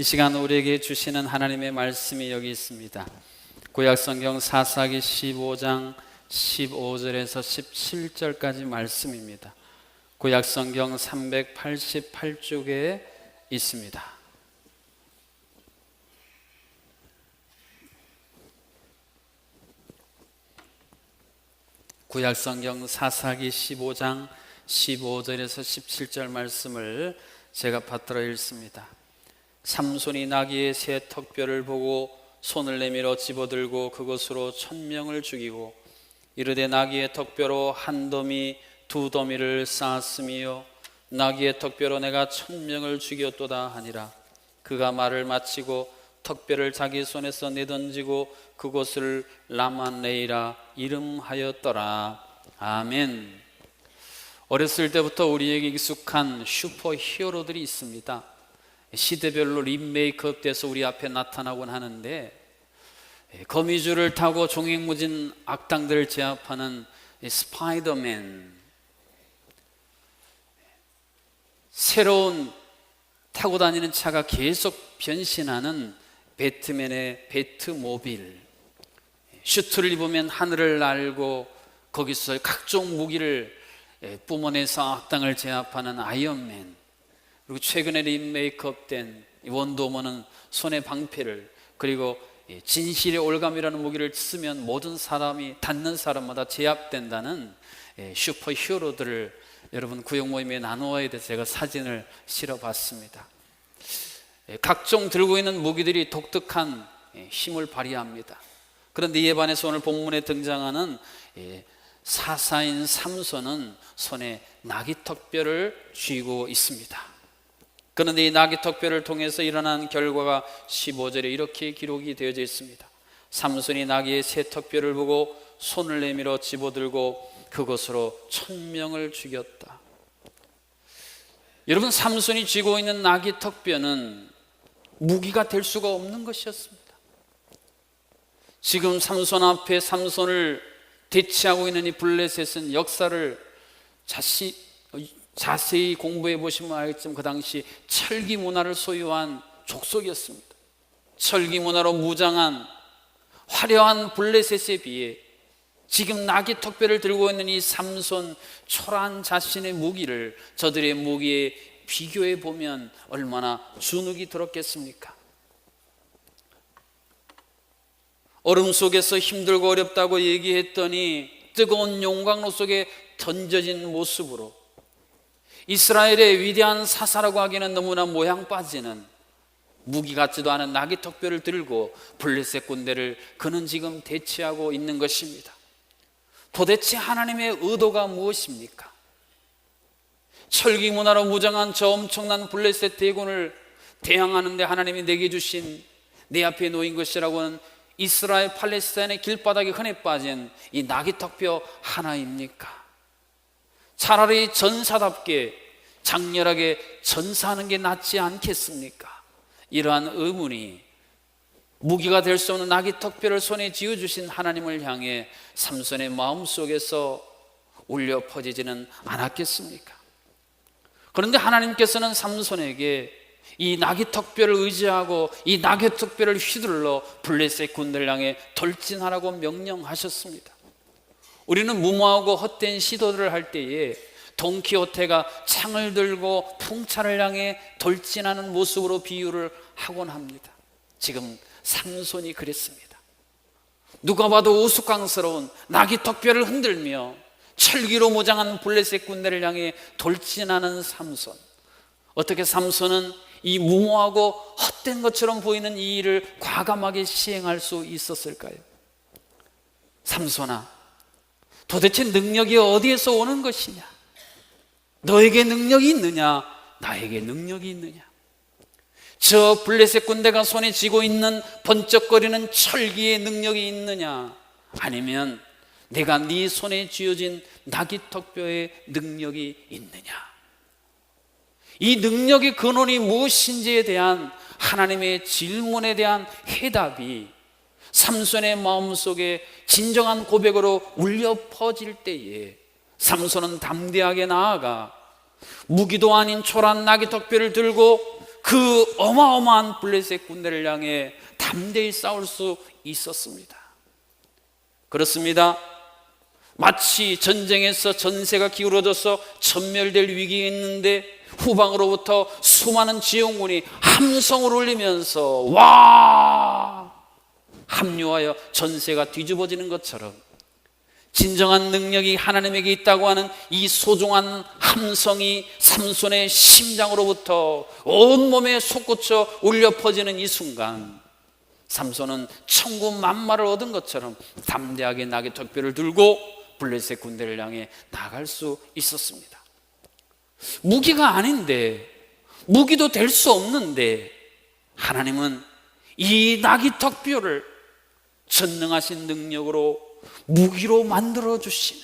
이 시간 우리에게 주시는 하나님의 말씀이 여기 있습니다. 구약성경 사사기 15장 15절에서 17절까지 말씀입니다. 구약성경 388쪽에 있습니다. 구약성경 사사기 15장 15절에서 17절 말씀을 제가 받들어 읽습니다. 삼손이 나귀의 새 턱뼈를 보고 손을 내밀어 집어들고 그것으로 1000명을 죽이고 이르되 나귀의 턱뼈로 한 더미 두 더미를 쌓았으며 나귀의 턱뼈로 내가 1000명을 죽였도다 하니라. 그가 말을 마치고 턱뼈를 자기 손에서 내던지고 그곳을 라만레이라 이름하였더라. 아멘. 어렸을 때부터 우리에게 익숙한 슈퍼 히어로들이 있습니다. 시대별로 리메이크업 돼서 우리 앞에 나타나곤 하는데, 거미줄을 타고 종횡무진 악당들을 제압하는 스파이더맨, 새로운 타고 다니는 차가 계속 변신하는 배트맨의 배트모빌, 슈트를 입으면 하늘을 날고 거기서 각종 무기를 뿜어내서 악당을 제압하는 아이언맨, 그리고 최근에 리메이크업된 원더우먼은 손에 방패를, 그리고 진실의 올감이라는 무기를 쓰면 모든 사람이 닿는 사람마다 제압된다는 슈퍼 히어로들을 여러분 구역 모임에 나누어야 돼서 제가 사진을 실어봤습니다. 각종 들고 있는 무기들이 독특한 힘을 발휘합니다. 그런데 이에 반해서 오늘 본문에 등장하는 사사인 삼손은 손에 나귀 턱뼈를 쥐고 있습니다. 그런데 이 나귀 턱뼈를 통해서 일어난 결과가 15절에 이렇게 기록이 되어져 있습니다. 삼손이 나귀의 새 턱뼈를 보고 손을 내밀어 집어들고 그것으로 1000명을 죽였다. 여러분, 삼손이 쥐고 있는 나귀 턱뼈는 무기가 될 수가 없는 것이었습니다. 지금 삼손 앞에 삼손을 대치하고 있는 이 블레셋은 역사를 자세히 공부해 보시면 알겠지만 그 당시 철기 문화를 소유한 족속이었습니다. 철기 문화로 무장한 화려한 블레셋에 비해 지금 나귀 턱뼈를 들고 있는 이 삼손 초라한 자신의 무기를 저들의 무기에 비교해 보면 얼마나 주눅이 들었겠습니까? 얼음 속에서 힘들고 어렵다고 얘기했더니 뜨거운 용광로 속에 던져진 모습으로 이스라엘의 위대한 사사라고 하기에는 너무나 모양 빠지는 무기 같지도 않은 나귀 턱뼈를 들고 블레셋 군대를 그는 지금 대치하고 있는 것입니다. 도대체 하나님의 의도가 무엇입니까? 철기 문화로 무장한 저 엄청난 블레셋 대군을 대항하는데 하나님이 내게 주신, 내 앞에 놓인 것이라고는 이스라엘 팔레스타인의 길바닥에 흔해 빠진 이 나귀 턱뼈 하나입니까? 차라리 전사답게 장렬하게 전사하는 게 낫지 않겠습니까? 이러한 의문이 무기가 될 수 없는 나귀 턱뼈를 손에 쥐어주신 하나님을 향해 삼손의 마음속에서 울려 퍼지지는 않았겠습니까? 그런데 하나님께서는 삼손에게 이 나귀 턱뼈를 의지하고 이 나귀 턱뼈를 휘둘러 블레셋 군대를 향해 돌진하라고 명령하셨습니다. 우리는 무모하고 헛된 시도들을 할 때에 돈키호테가 창을 들고 풍차를 향해 돌진하는 모습으로 비유를 하곤 합니다. 지금 삼손이 그랬습니다. 누가 봐도 우스꽝스러운 나귀 턱뼈를 흔들며 철기로 무장한 블레셋 군대를 향해 돌진하는 삼손. 어떻게 삼손은 이 무모하고 헛된 것처럼 보이는 이 일을 과감하게 시행할 수 있었을까요? 삼손아, 도대체 능력이 어디에서 오는 것이냐? 너에게 능력이 있느냐? 나에게 능력이 있느냐? 저 블레셋 군대가 손에 쥐고 있는 번쩍거리는 철기의 능력이 있느냐? 아니면 내가 네 손에 쥐어진 나귀 턱뼈의 능력이 있느냐? 이 능력의 근원이 무엇인지에 대한 하나님의 질문에 대한 해답이 삼손의 마음속에 진정한 고백으로 울려 퍼질 때에 삼손은 담대하게 나아가 무기도 아닌 초라한 나귀 턱뼈를 들고 그 어마어마한 블레셋 군대를 향해 담대히 싸울 수 있었습니다. 그렇습니다. 마치 전쟁에서 전세가 기울어져서 전멸될 위기가 있는데 후방으로부터 수많은 지원군이 함성을 울리면서 와! 합류하여 전세가 뒤집어지는 것처럼 진정한 능력이 하나님에게 있다고 하는 이 소중한 함성이 삼손의 심장으로부터 온몸에 솟구쳐 울려 퍼지는 이 순간, 삼손은 천군만마를 얻은 것처럼 담대하게 나귀토끼를 들고 블레셋 군대를 향해 나갈 수 있었습니다. 무기가 아닌데, 무기도 될 수 없는데 하나님은 이 나귀토끼를 전능하신 능력으로 무기로 만들어 주시는,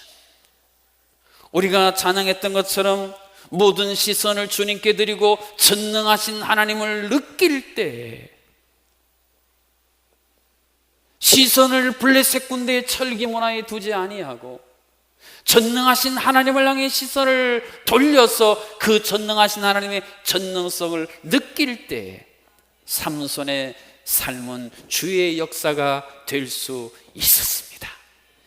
우리가 찬양했던 것처럼 모든 시선을 주님께 드리고 전능하신 하나님을 느낄 때 시선을 블레셋 군대의 철기문화에 두지 아니하고 전능하신 하나님을 향해 시선을 돌려서 그 전능하신 하나님의 전능성을 느낄 때 삼손의 삶은 주의 역사가 될 수 있었습니다.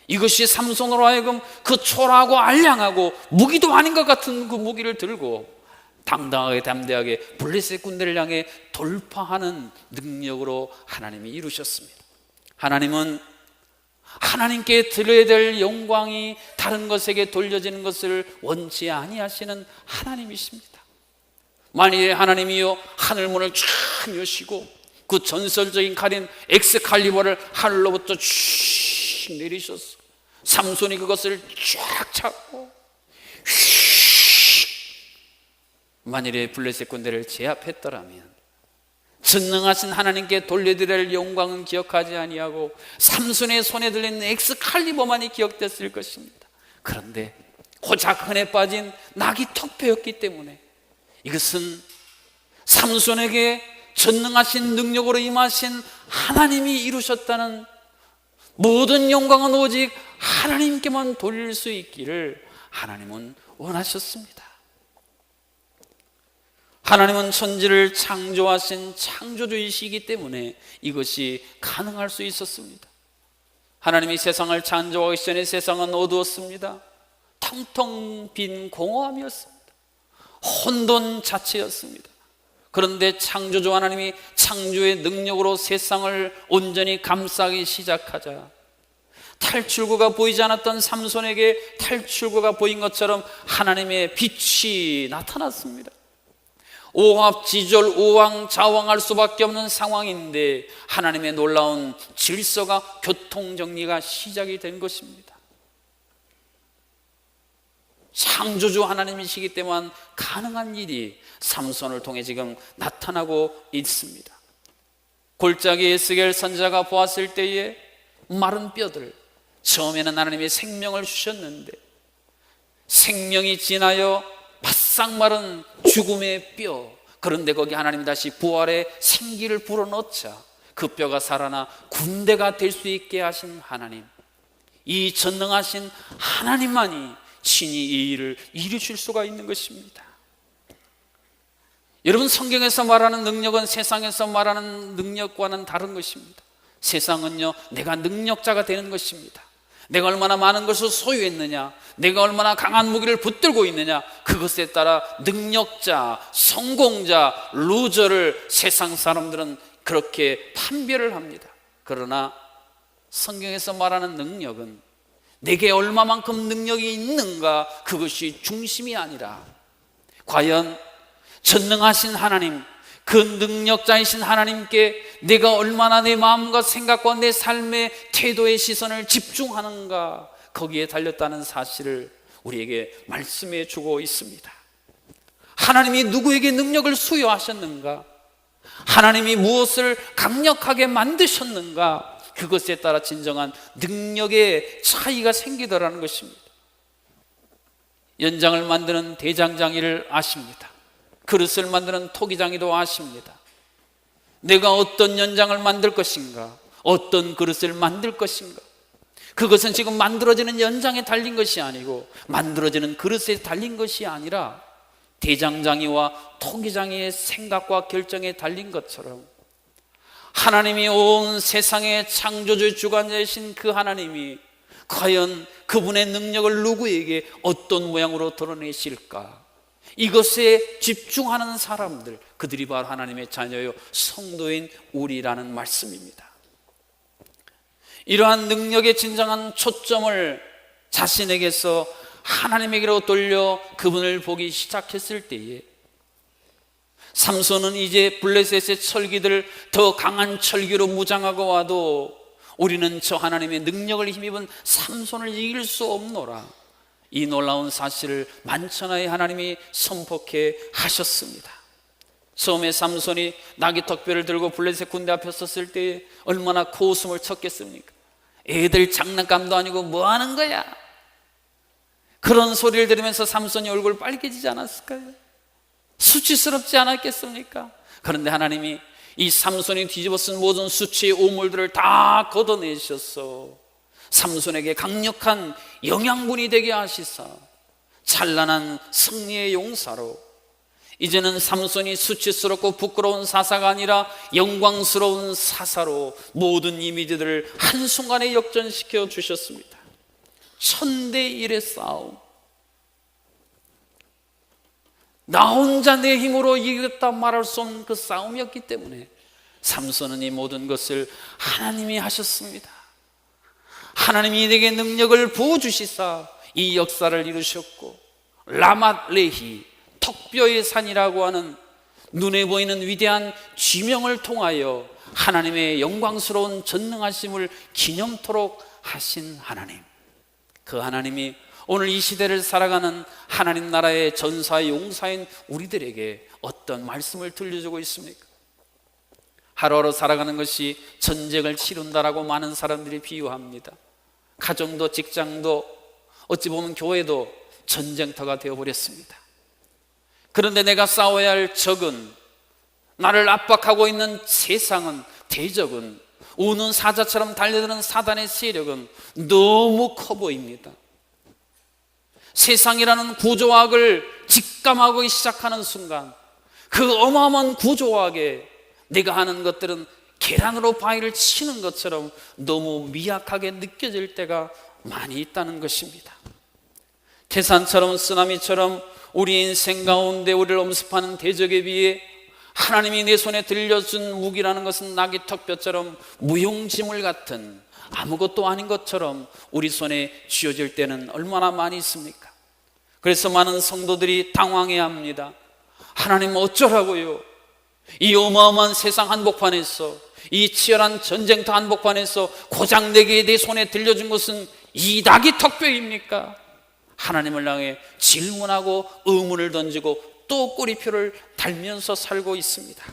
이것이 삼손으로 하여금 그 초라하고 알량하고 무기도 아닌 것 같은 그 무기를 들고 당당하게 담대하게 블레셋 군대를 향해 돌파하는 능력으로 하나님이 이루셨습니다. 하나님은 하나님께 드려야 될 영광이 다른 것에게 돌려지는 것을 원치 아니하시는 하나님이십니다. 만일에 하나님이요 하늘문을 쫙 여시고 그 전설적인 칼인 엑스칼리버를 하늘로부터 쭉 내리셨어, 삼손이 그것을 쫙 잡고 만일에 블레셋 군대를 제압했더라면 전능하신 하나님께 돌려드려야 할 영광은 기억하지 아니하고 삼손의 손에 들린 엑스칼리버만이 기억됐을 것입니다. 그런데 고작 흔해 빠진 나귀턱뼈였기 때문에 이것은 삼손에게 전능하신 능력으로 임하신 하나님이 이루셨다는, 모든 영광은 오직 하나님께만 돌릴 수 있기를 하나님은 원하셨습니다. 하나님은 천지를 창조하신 창조주이시기 때문에 이것이 가능할 수 있었습니다. 하나님이 세상을 창조하기 전에 세상은 어두웠습니다. 텅텅 빈 공허함이었습니다. 혼돈 자체였습니다. 그런데 창조주 하나님이 창조의 능력으로 세상을 온전히 감싸기 시작하자 탈출구가 보이지 않았던 삼손에게 탈출구가 보인 것처럼 하나님의 빛이 나타났습니다. 오합지졸 우왕좌왕할 수밖에 없는 상황인데 하나님의 놀라운 질서가, 교통정리가 시작이 된 것입니다. 창조주 하나님이시기 때문에 가능한 일이 삼손을 통해 지금 나타나고 있습니다. 골짜기 에스겔 선지자가 보았을 때에 마른 뼈들, 처음에는 하나님이 생명을 주셨는데 생명이 지나여 바싹 마른 죽음의 뼈, 그런데 거기 하나님 다시 부활의 생기를 불어넣자 그 뼈가 살아나 군대가 될 수 있게 하신 하나님, 이 전능하신 하나님만이 친히 이 일을 이루실 수가 있는 것입니다. 여러분, 성경에서 말하는 능력은 세상에서 말하는 능력과는 다른 것입니다. 세상은요, 내가 능력자가 되는 것입니다. 내가 얼마나 많은 것을 소유했느냐, 내가 얼마나 강한 무기를 붙들고 있느냐, 그것에 따라 능력자, 성공자, 루저를 세상 사람들은 그렇게 판별을 합니다. 그러나 성경에서 말하는 능력은 내게 얼마만큼 능력이 있는가, 그것이 중심이 아니라 과연 전능하신 하나님, 그 능력자이신 하나님께 내가 얼마나 내 마음과 생각과 내 삶의 태도의 시선을 집중하는가, 거기에 달렸다는 사실을 우리에게 말씀해 주고 있습니다. 하나님이 누구에게 능력을 수여하셨는가, 하나님이 무엇을 강력하게 만드셨는가, 그것에 따라 진정한 능력의 차이가 생기더라는 것입니다. 연장을 만드는 대장장이를 아십니다. 그릇을 만드는 토기장이도 아십니다. 내가 어떤 연장을 만들 것인가, 어떤 그릇을 만들 것인가, 그것은 지금 만들어지는 연장에 달린 것이 아니고 만들어지는 그릇에 달린 것이 아니라 대장장이와 토기장이의 생각과 결정에 달린 것처럼 하나님이 온 세상의 창조주 주관자이신 그 하나님이 과연 그분의 능력을 누구에게 어떤 모양으로 드러내실까? 이것에 집중하는 사람들, 그들이 바로 하나님의 자녀요 성도인 우리라는 말씀입니다. 이러한 능력의 진정한 초점을 자신에게서 하나님에게로 돌려 그분을 보기 시작했을 때에 삼손은 이제 블레셋의 철기들을 더 강한 철기로 무장하고 와도 우리는 저 하나님의 능력을 힘입은 삼손을 이길 수 없노라. 이 놀라운 사실을 만천하에 하나님이 선포케 하셨습니다. 처음에 삼손이 나귀턱뼈를 들고 블레셋 군대 앞에 섰을 때 얼마나 코웃음을 쳤겠습니까? 애들 장난감도 아니고 뭐 하는 거야? 그런 소리를 들으면서 삼손이 얼굴 빨개지지 않았을까요? 수치스럽지 않았겠습니까? 그런데 하나님이 이 삼손이 뒤집어 쓴 모든 수치의 오물들을 다 걷어내셨어 삼손에게 강력한 영양분이 되게 하시사 찬란한 승리의 용사로 이제는 삼손이 수치스럽고 부끄러운 사사가 아니라 영광스러운 사사로 모든 이미지들을 한순간에 역전시켜 주셨습니다. 1000대1의 싸움, 나 혼자 내 힘으로 이겼다 말할 수 없는 그 싸움이었기 때문에 삼손은 이 모든 것을 하나님이 하셨습니다. 하나님이 내게 능력을 부어주시사 이 역사를 이루셨고, 라맛 레히 턱뼈의 산이라고 하는 눈에 보이는 위대한 지명을 통하여 하나님의 영광스러운 전능하심을 기념토록 하신 하나님, 그 하나님이 오늘 이 시대를 살아가는 하나님 나라의 전사의 용사인 우리들에게 어떤 말씀을 들려주고 있습니까? 하루하루 살아가는 것이 전쟁을 치른다라고 많은 사람들이 비유합니다. 가정도 직장도 어찌 보면 교회도 전쟁터가 되어버렸습니다. 그런데 내가 싸워야 할 적은, 나를 압박하고 있는 세상은, 대적은, 우는 사자처럼 달려드는 사단의 세력은 너무 커 보입니다. 세상이라는 구조학을 직감하기 시작하는 순간 그 어마어마한 구조학에 내가 하는 것들은 계란으로 바위를 치는 것처럼 너무 미약하게 느껴질 때가 많이 있다는 것입니다. 태산처럼 쓰나미처럼 우리 인생 가운데 우리를 엄습하는 대적에 비해 하나님이 내 손에 들려준 무기라는 것은 나귀턱뼈처럼 무용지물 같은 아무것도 아닌 것처럼 우리 손에 쥐어질 때는 얼마나 많이 있습니까? 그래서 많은 성도들이 당황해야 합니다. 하나님 어쩌라고요? 이 어마어마한 세상 한복판에서, 이 치열한 전쟁터 한복판에서 고작 내게 내 손에 들려준 것은 이 나귀턱뼈입니까? 하나님을 향해 질문하고 의문을 던지고 또 꼬리표를 달면서 살고 있습니다.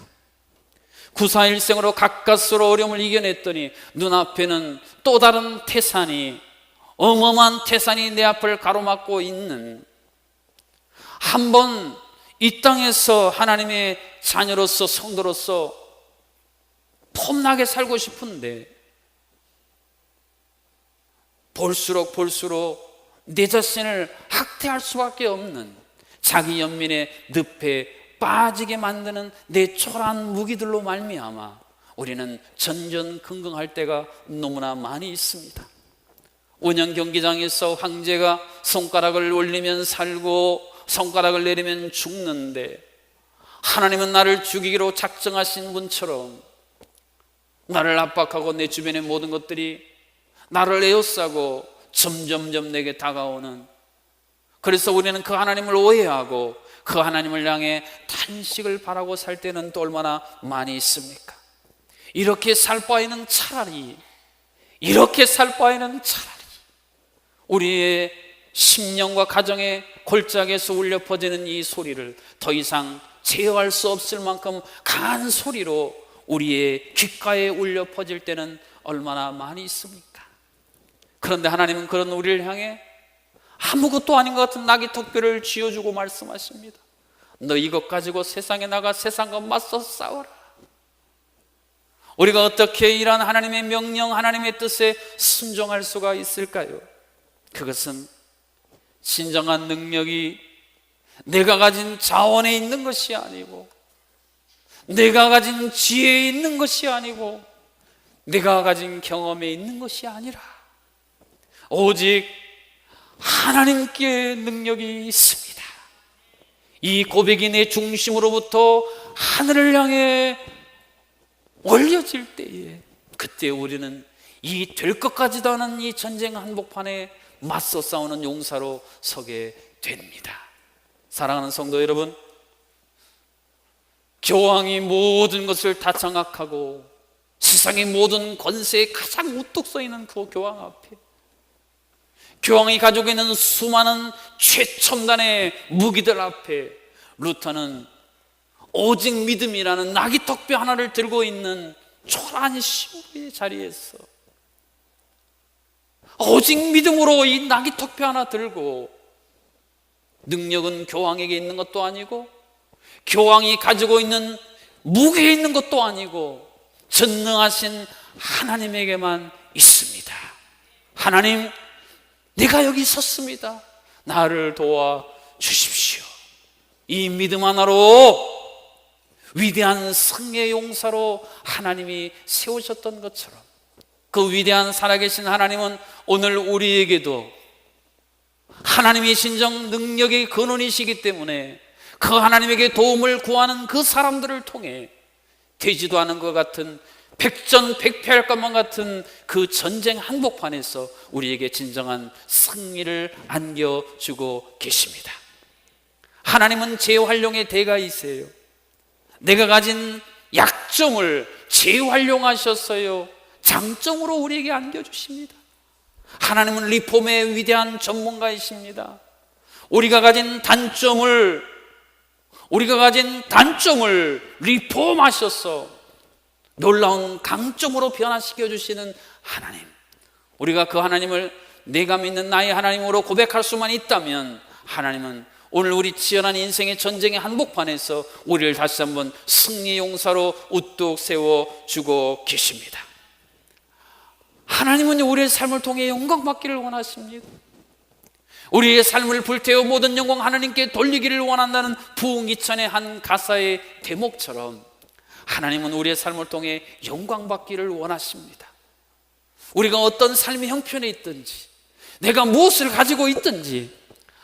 구사일생으로 가까스로 어려움을 이겨냈더니 눈앞에는 또 다른 태산이, 어마어마한 태산이 내 앞을 가로막고 있는, 한번 이 땅에서 하나님의 자녀로서 성도로서 폼나게 살고 싶은데 볼수록 내 자신을 학대할 수밖에 없는, 자기 연민의 늪에 빠지게 만드는 내 초라한 무기들로 말미암아 우리는 전전긍긍할 때가 너무나 많이 있습니다. 원형 경기장에서 황제가 손가락을 올리면 살고 손가락을 내리면 죽는데, 하나님은 나를 죽이기로 작정하신 분처럼 나를 압박하고 내 주변의 모든 것들이 나를 에워싸고 점점점 내게 다가오는, 그래서 우리는 그 하나님을 오해하고 그 하나님을 향해 탄식을 바라고 살 때는 또 얼마나 많이 있습니까? 이렇게 살 바에는 차라리 우리의 심령과 가정의 골짜기에서 울려 퍼지는 이 소리를 더 이상 제어할 수 없을 만큼 강한 소리로 우리의 귓가에 울려 퍼질 때는 얼마나 많이 있습니까? 그런데 하나님은 그런 우리를 향해 아무것도 아닌 것 같은 나귀턱뼈를 쥐어주고 말씀하십니다. 너 이것 가지고 세상에 나가 세상과 맞서 싸워라. 우리가 어떻게 이런 하나님의 명령, 하나님의 뜻에 순종할 수가 있을까요? 그것은 진정한 능력이 내가 가진 자원에 있는 것이 아니고, 내가 가진 지혜에 있는 것이 아니고, 내가 가진 경험에 있는 것이 아니라 오직 하나님께 능력이 있습니다. 이 고백이 내 중심으로부터 하늘을 향해 올려질 때에, 그때 우리는 이 될 것 같지도 않은 이 전쟁 한복판에 맞서 싸우는 용사로 서게 됩니다. 사랑하는 성도 여러분, 교황이 모든 것을 다 장악하고 세상의 모든 권세에 가장 우뚝 서 있는 그 교황 앞에, 교황이 가지고 있는 수많은 최첨단의 무기들 앞에 루터는 오직 믿음이라는 나귀턱뼈 하나를 들고 있는 초라한 신부의 자리에서 오직 믿음으로 이 나귀턱뼈 하나 들고, 능력은 교황에게 있는 것도 아니고 교황이 가지고 있는 무게에 있는 것도 아니고 전능하신 하나님에게만 있습니다. 하나님, 내가 여기 섰습니다. 나를 도와 주십시오. 이 믿음 하나로 위대한 승리의 용사로 하나님이 세우셨던 것처럼, 그 위대한 살아계신 하나님은 오늘 우리에게도 하나님의 신정 능력의 근원이시기 때문에 그 하나님에게 도움을 구하는 그 사람들을 통해 되지도 않은 것 같은 백전백패할 것만 같은 그 전쟁 한복판에서 우리에게 진정한 승리를 안겨주고 계십니다. 하나님은 재활용의 대가이세요. 내가 가진 약점을 재활용하셨어요. 장점으로 우리에게 안겨주십니다. 하나님은 리폼의 위대한 전문가이십니다. 우리가 가진 단점을 리폼하셔서 놀라운 강점으로 변화시켜 주시는 하나님, 우리가 그 하나님을 내가 믿는 나의 하나님으로 고백할 수만 있다면, 하나님은 오늘 우리 치열한 인생의 전쟁의 한복판에서 우리를 다시 한번 승리 용사로 우뚝 세워주고 계십니다. 하나님은 우리의 삶을 통해 영광받기를 원하십니다. 우리의 삶을 불태워 모든 영광 하나님께 돌리기를 원한다는 부흥이천의 한 가사의 대목처럼, 하나님은 우리의 삶을 통해 영광받기를 원하십니다. 우리가 어떤 삶의 형편에 있든지, 내가 무엇을 가지고 있든지,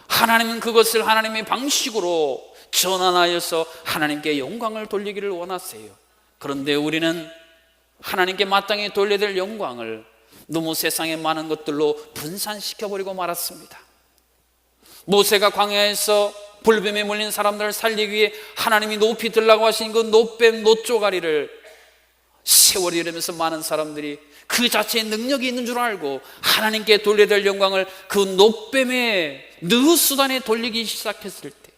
하나님은 그것을 하나님의 방식으로 전환하여서 하나님께 영광을 돌리기를 원하세요. 그런데 우리는 하나님께 마땅히 돌려야 될 영광을 너무 세상의 많은 것들로 분산시켜버리고 말았습니다. 모세가 광야에서 불뱀에 물린 사람들을 살리기 위해 하나님이 높이 들라고 하신 그 노뱀 노쪼가리를 세월이라면서 많은 사람들이 그 자체의 능력이 있는 줄 알고 하나님께 돌려야 될 영광을 그 노뱀의 느수단에 돌리기 시작했을 때,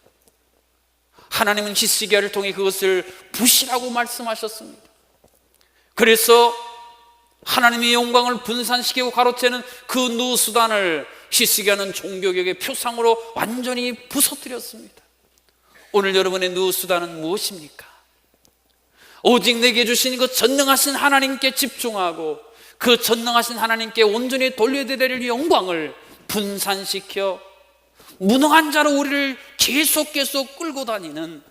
하나님은 히스기야를 통해 그것을 부시라고 말씀하셨습니다. 그래서 하나님의 영광을 분산시키고 가로채는 그 느수단을 히스기야는 종교개혁의 표상으로 완전히 부서뜨렸습니다. 오늘 여러분의 느수단은 무엇입니까? 오직 내게 주신 그 전능하신 하나님께 집중하고 그 전능하신 하나님께 온전히 돌려야 될 영광을 분산시켜 무능한 자로 우리를 계속 끌고 다니는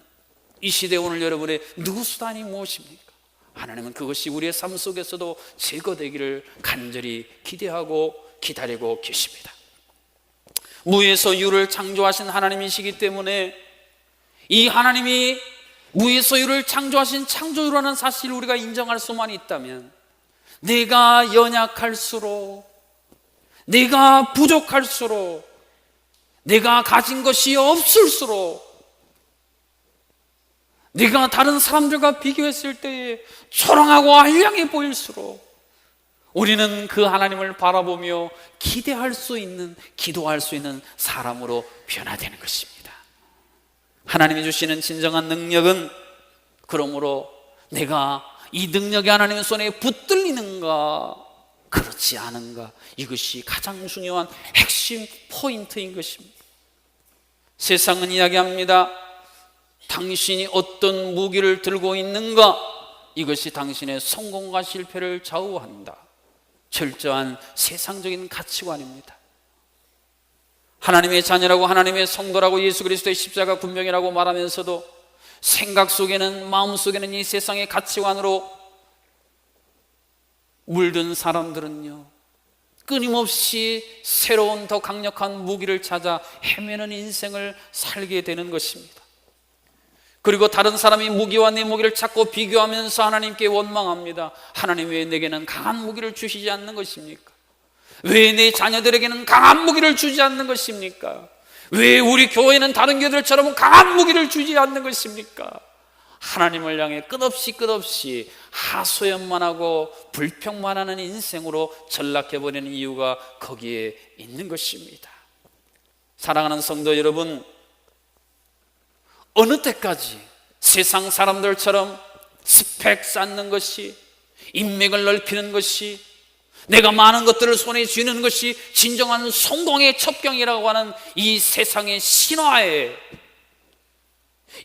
이 시대, 오늘 여러분의 느수단이 무엇입니까? 하나님은 그것이 우리의 삶 속에서도 제거되기를 간절히 기대하고 기다리고 계십니다. 무에서 유를 창조하신 하나님이시기 때문에 이 하나님이 무에서 유를 창조하신 창조주라는 사실을 우리가 인정할 수만 있다면, 내가 연약할수록, 내가 부족할수록, 내가 가진 것이 없을수록, 내가 다른 사람들과 비교했을 때에 초롱하고 알량해 보일수록 우리는 그 하나님을 바라보며 기대할 수 있는, 기도할 수 있는 사람으로 변화되는 것입니다. 하나님이 주시는 진정한 능력은, 그러므로 내가 이 능력이 하나님의 손에 붙들리는가 그렇지 않은가, 이것이 가장 중요한 핵심 포인트인 것입니다. 세상은 이야기합니다. 당신이 어떤 무기를 들고 있는가, 이것이 당신의 성공과 실패를 좌우한다. 철저한 세상적인 가치관입니다. 하나님의 자녀라고, 하나님의 성도라고, 예수 그리스도의 십자가 군병이라고 말하면서도 생각 속에는, 마음 속에는 이 세상의 가치관으로 물든 사람들은요, 끊임없이 새로운 더 강력한 무기를 찾아 헤매는 인생을 살게 되는 것입니다. 그리고 다른 사람이 무기와 내 무기를 찾고 비교하면서 하나님께 원망합니다. 하나님, 왜 내게는 강한 무기를 주시지 않는 것입니까? 왜 내 자녀들에게는 강한 무기를 주지 않는 것입니까? 왜 우리 교회는 다른 교회들처럼 강한 무기를 주지 않는 것입니까? 하나님을 향해 끝없이 하소연만 하고 불평만 하는 인생으로 전락해버리는 이유가 거기에 있는 것입니다. 사랑하는 성도 여러분, 어느 때까지 세상 사람들처럼 스펙 쌓는 것이, 인맥을 넓히는 것이, 내가 많은 것들을 손에 쥐는 것이 진정한 성공의 첩경이라고 하는 이 세상의 신화에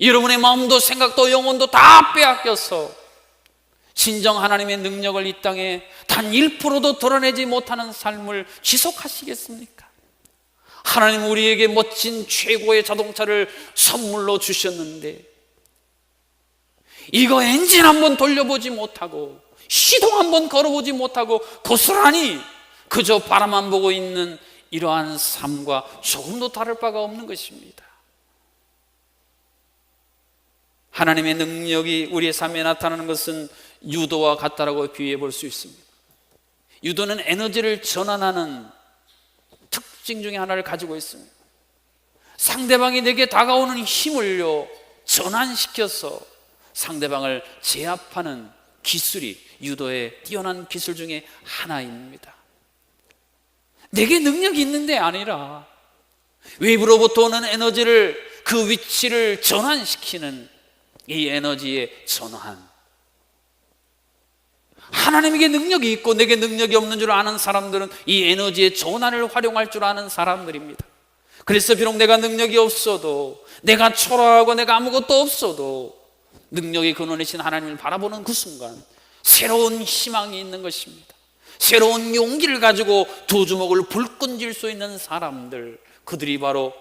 여러분의 마음도 생각도 영혼도 다 빼앗겨서 진정 하나님의 능력을 이 땅에 단 1%도 드러내지 못하는 삶을 지속하시겠습니까? 하나님 우리에게 멋진 최고의 자동차를 선물로 주셨는데 이거 엔진 한번 돌려보지 못하고 시동 한번 걸어보지 못하고 고스란히 그저 바라만 보고 있는 이러한 삶과 조금도 다를 바가 없는 것입니다. 하나님의 능력이 우리의 삶에 나타나는 것은 유도와 같다라고 비유해 볼 수 있습니다. 유도는 에너지를 전환하는 특징 중에 하나를 가지고 있습니다. 상대방이 내게 다가오는 힘을요 전환시켜서 상대방을 제압하는 기술이 유도의 뛰어난 기술 중에 하나입니다. 내게 능력이 있는데 아니라 외부로부터 오는 에너지를, 그 위치를 전환시키는 이 에너지의 전환. 하나님에게 능력이 있고 내게 능력이 없는 줄 아는 사람들은 이 에너지의 전환을 활용할 줄 아는 사람들입니다. 그래서 비록 내가 능력이 없어도, 내가 초라하고 내가 아무것도 없어도 능력의 근원이신 하나님을 바라보는 그 순간 새로운 희망이 있는 것입니다. 새로운 용기를 가지고 두 주먹을 불끈 쥘 수 있는 사람들, 그들이 바로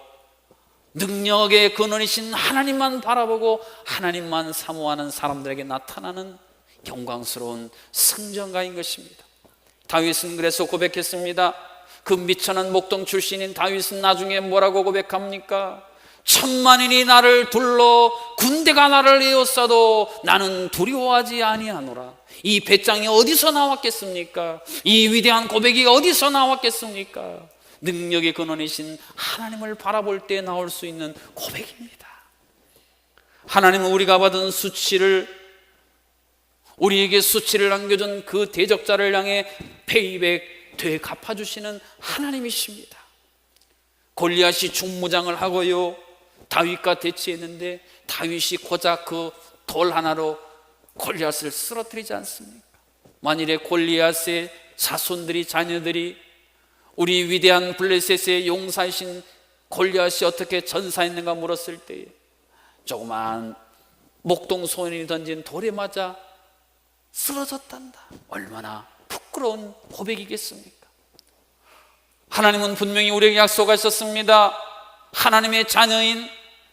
능력의 근원이신 하나님만 바라보고 하나님만 사모하는 사람들에게 나타나는 영광스러운 승전가인 것입니다. 다윗은 그래서 고백했습니다. 그 미천한 목동 출신인 다윗은 나중에 뭐라고 고백합니까? 천만인이 나를 둘러 군대가 나를 에워싸도 나는 두려워하지 아니하노라. 이 배짱이 어디서 나왔겠습니까? 이 위대한 고백이 어디서 나왔겠습니까? 능력의 근원이신 하나님을 바라볼 때 나올 수 있는 고백입니다. 하나님은 우리가 받은 수치를, 우리에게 수치를 안겨준 그 대적자를 향해 페이백 되갚아주시는 하나님이십니다. 골리앗이 중무장을 하고요 다윗과 대치했는데 다윗이 고작 그 돌 하나로 골리앗을 쓰러뜨리지 않습니까? 만일에 골리앗의 자손들이, 자녀들이 우리 위대한 블레셋의 용사이신 골리앗이 어떻게 전사했는가 물었을 때에 조그만 목동 소년이 던진 돌에 맞아 쓰러졌단다. 얼마나 부끄러운 고백이겠습니까? 하나님은 분명히 우리에게 약속하셨습니다. 하나님의 자녀인,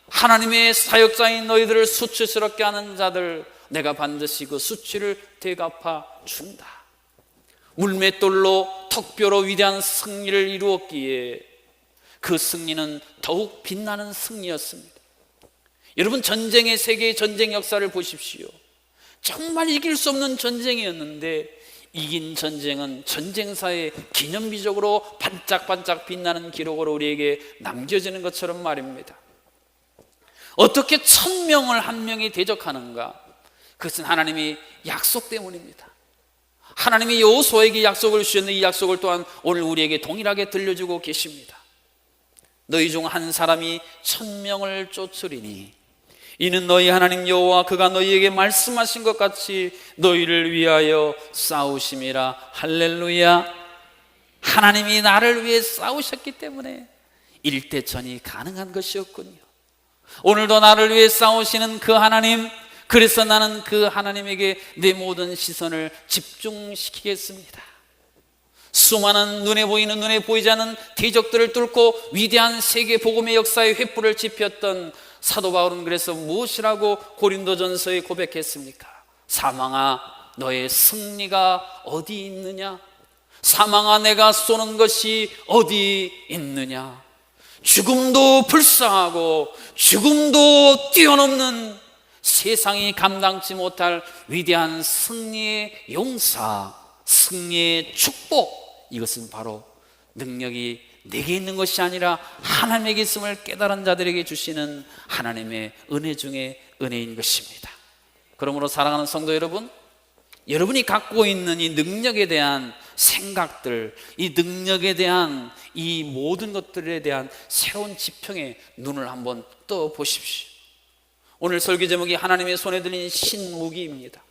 하나님의 사역자인 너희들을 수치스럽게 하는 자들 내가 반드시 그 수치를 되갚아 준다. 물맷돌로 턱뼈로 위대한 승리를 이루었기에 그 승리는 더욱 빛나는 승리였습니다. 여러분, 전쟁의 세계의 전쟁 역사를 보십시오. 정말 이길 수 없는 전쟁이었는데 이긴 전쟁은 전쟁사의 기념비적으로 반짝반짝 빛나는 기록으로 우리에게 남겨지는 것처럼 말입니다. 어떻게 1000명을 한 명이 대적하는가? 그것은 하나님의 약속 때문입니다. 하나님이 여호수아에게 약속을 주셨는데 이 약속을 또한 오늘 우리에게 동일하게 들려주고 계십니다. 너희 중 한 사람이 1000명을 쫓으리니 이는 너희 하나님 여호와 그가 너희에게 말씀하신 것 같이 너희를 위하여 싸우심이라. 할렐루야. 하나님이 나를 위해 싸우셨기 때문에 일대천이 가능한 것이었군요. 오늘도 나를 위해 싸우시는 그 하나님, 그래서 나는 그 하나님에게 내 모든 시선을 집중시키겠습니다. 수많은 눈에 보이는 눈에 보이지 않는 대적들을 뚫고 위대한 세계 복음의 역사의 횃불을 지폈던 사도 바울은 그래서 무엇이라고 고린도전서에 고백했습니까? 사망아 너의 승리가 어디 있느냐? 사망아 내가 쏘는 것이 어디 있느냐? 죽음도 불쌍하고 죽음도 뛰어넘는 세상이 감당치 못할 위대한 승리의 용사, 승리의 축복, 이것은 바로 능력이 내게 있는 것이 아니라 하나님에게 있음을 깨달은 자들에게 주시는 하나님의 은혜 중에 은혜인 것입니다. 그러므로 사랑하는 성도 여러분, 여러분이 갖고 있는 이 능력에 대한 생각들, 이 능력에 대한 이 모든 것들에 대한 새로운 지평에 눈을 한번 떠 보십시오. 오늘 설교 제목이 하나님의 손에 들린 신무기입니다.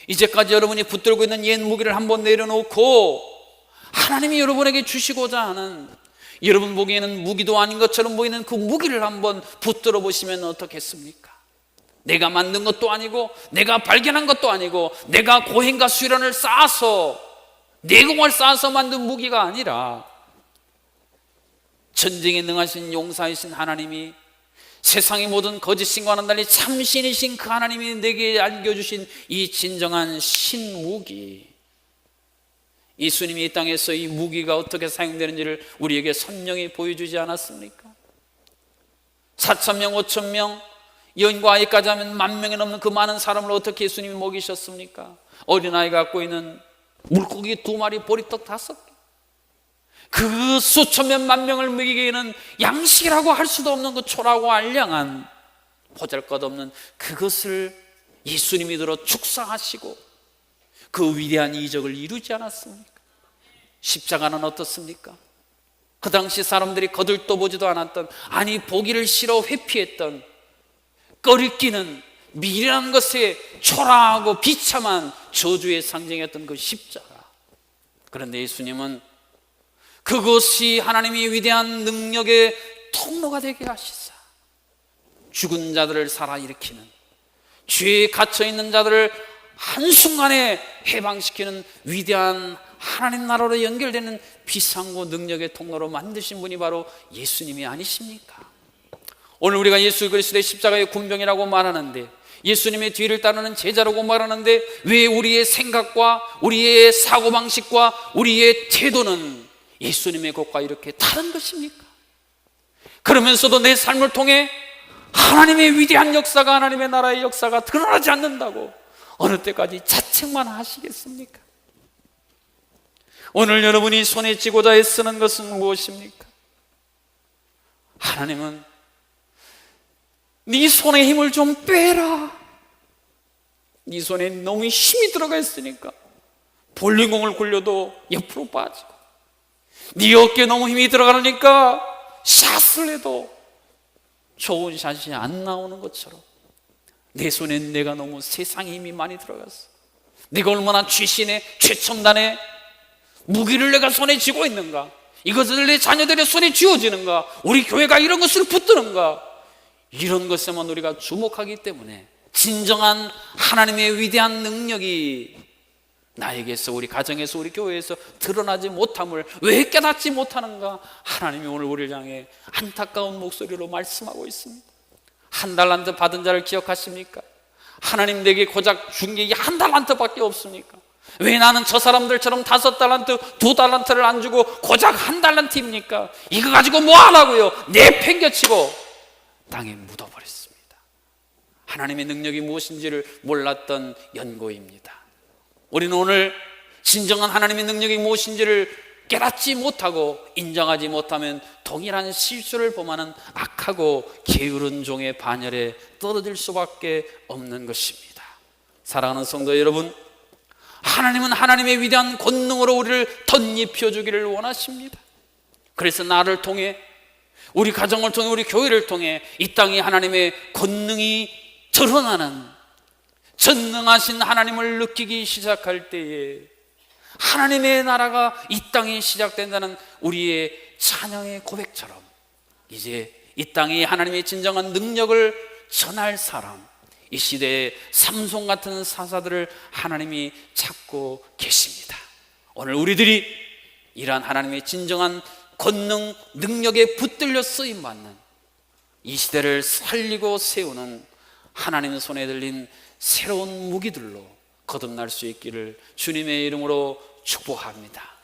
이제까지 여러분이 붙들고 있는 옛 무기를 한번 내려놓고 하나님이 여러분에게 주시고자 하는, 여러분 보기에는 무기도 아닌 것처럼 보이는 그 무기를 한번 붙들어 보시면 어떻겠습니까? 내가 만든 것도 아니고 내가 발견한 것도 아니고 내가 고행과 수련을 쌓아서 내공을 쌓아서 만든 무기가 아니라 전쟁에 능하신 용사이신 하나님이 세상의 모든 거짓신과는 달리 참신이신 그 하나님이 내게 안겨주신 이 진정한 신무기, 예수님이 이 땅에서 이 무기가 어떻게 사용되는지를 우리에게 선명히 보여주지 않았습니까? 4,000명, 5,000명, 여인과 아이까지 하면 10,000명이 넘는 그 많은 사람을 어떻게 예수님이 먹이셨습니까? 어린아이가 갖고 있는 물고기 2마리, 보리떡 5개, 그 수천명, 10,000명을 먹이기에는 양식이라고 할 수도 없는 그 초라하고 알량한 보잘것없는 그것을 예수님이 들어 축사하시고 그 위대한 이적을 이루지 않았습니까? 십자가는 어떻습니까? 그 당시 사람들이 거들떠보지도 않았던, 아니 보기를 싫어 회피했던, 꺼리끼는 미련한 것에 초라하고 비참한 저주의 상징이었던 그 십자가. 그런데 예수님은 그것이 하나님이 위대한 능력의 통로가 되게 하시사 죽은 자들을 살아일으키는, 죄에 갇혀있는 자들을 한순간에 해방시키는 위대한 하나님 나라로 연결되는 비상구 능력의 통로로 만드신 분이 바로 예수님이 아니십니까? 오늘 우리가 예수 그리스도의 십자가의 군병이라고 말하는데, 예수님의 뒤를 따르는 제자라고 말하는데, 왜 우리의 생각과 우리의 사고방식과 우리의 태도는 예수님의 것과 이렇게 다른 것입니까? 그러면서도 내 삶을 통해 하나님의 위대한 역사가, 하나님의 나라의 역사가 드러나지 않는다고 어느 때까지 자책만 하시겠습니까? 오늘 여러분이 손에 쥐고자 애쓰는 것은 무엇입니까? 하나님은 네 손에 힘을 좀 빼라. 네 손에 너무 힘이 들어가 있으니까 볼링공을 굴려도 옆으로 빠지고, 네 어깨에 너무 힘이 들어가니까 샷을 해도 좋은 샷이 안 나오는 것처럼 내 손엔 내가 너무 세상에 힘이 많이 들어갔어. 내가 얼마나 최신의 최첨단의 무기를 내가 손에 쥐고 있는가, 이것을 내 자녀들의 손에 쥐어지는가, 우리 교회가 이런 것을 붙드는가, 이런 것에만 우리가 주목하기 때문에 진정한 하나님의 위대한 능력이 나에게서, 우리 가정에서, 우리 교회에서 드러나지 못함을 왜 깨닫지 못하는가? 하나님이 오늘 우리를 향해 안타까운 목소리로 말씀하고 있습니다. 1달란트 받은 자를 기억하십니까? 하나님 내게 고작 준 게 1달란트밖에 없습니까? 왜 나는 저 사람들처럼 5달란트, 2달란트를 안 주고 고작 1달란트입니까? 이거 가지고 뭐 하라고요? 내팽겨치고 땅에 묻어버렸습니다. 하나님의 능력이 무엇인지를 몰랐던 연고입니다. 우리는 오늘 진정한 하나님의 능력이 무엇인지를 깨닫지 못하고 인정하지 못하면 동일한 실수를 범하는 악하고 게으른 종의 반열에 떨어질 수밖에 없는 것입니다. 사랑하는 성도 여러분, 하나님은 하나님의 위대한 권능으로 우리를 덧입혀 주기를 원하십니다. 그래서 나를 통해, 우리 가정을 통해, 우리 교회를 통해 이 땅에 하나님의 권능이 드러나는, 전능하신 하나님을 느끼기 시작할 때에 하나님의 나라가 이 땅에 시작된다는 우리의 찬양의 고백처럼 이제 이 땅에 하나님의 진정한 능력을 전할 사람, 이 시대의 삼손 같은 사사들을 하나님이 찾고 계십니다. 오늘 우리들이 이러한 하나님의 진정한 권능, 능력에 붙들려 쓰임받는 이 시대를 살리고 세우는 하나님 손에 들린 새로운 무기들로 거듭날 수 있기를 주님의 이름으로 축복합니다.